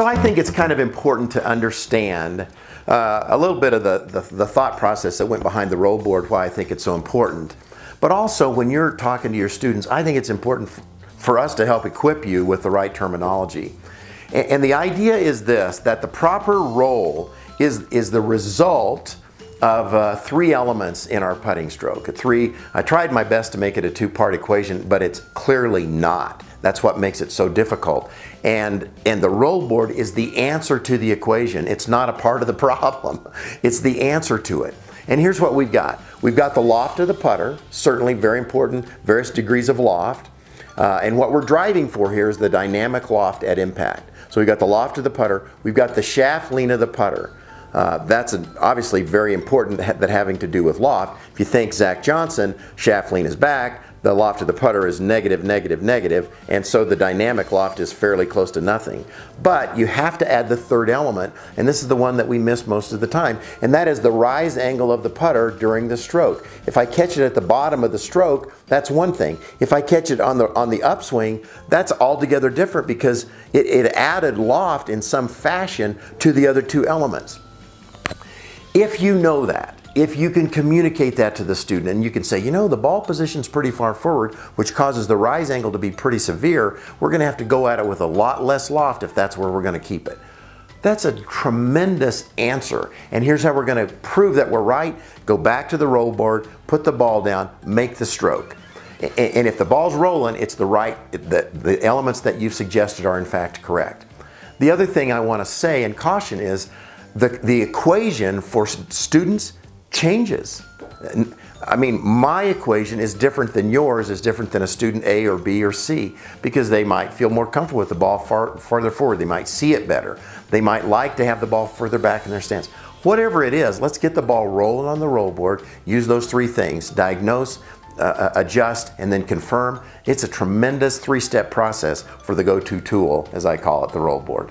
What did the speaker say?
So I think it's kind of important to understand a little bit of the thought process that went behind the roll board, why I think it's so important. But also when you're talking to your students, I think it's important for us to help equip you with the right terminology. And the idea is this, that the proper roll is the result of three elements in our putting stroke. I tried my best to make it a two-part equation, but it's clearly not. That's what makes it so difficult. And the roll board is the answer to the equation. It's not a part of the problem. It's the answer to it. And here's what we've got. We've got the loft of the putter, certainly very important, various degrees of loft. And what we're driving for here is the dynamic loft at impact. So we've got the loft of the putter, we've got the shaft lean of the putter. That's obviously very important, that having to do with loft. If you think Zach Johnson, shaft lean is back, the loft of the putter is negative, negative, negative, and so the dynamic loft is fairly close to nothing. But you have to add the third element, and this is the one that we miss most of the time, and that is the rise angle of the putter during the stroke. If I catch it at the bottom of the stroke, that's one thing. If I catch it on the upswing, that's altogether different, because it added loft in some fashion to the other two elements. If you know that, if you can communicate that to the student and you can say, you know, the ball position's pretty far forward, which causes the rise angle to be pretty severe, we're going to have to go at it with a lot less loft if that's where we're going to keep it. That's a tremendous answer. And here's how we're going to prove that we're right. Go back to the roll board, put the ball down, make the stroke. And if the ball's rolling, it's the elements that you've suggested are in fact correct. The other thing I want to say and caution is the equation for students changes. I mean, my equation is different than yours, is different than a student A or B or C, because they might feel more comfortable with the ball farther forward. They might see it better. They might like to have the ball further back in their stance. Whatever it is, let's get the ball rolling on the roll board. Use those three things: diagnose, adjust, and then confirm. It's a tremendous three-step process for the go-to tool, as I call it, the roll board.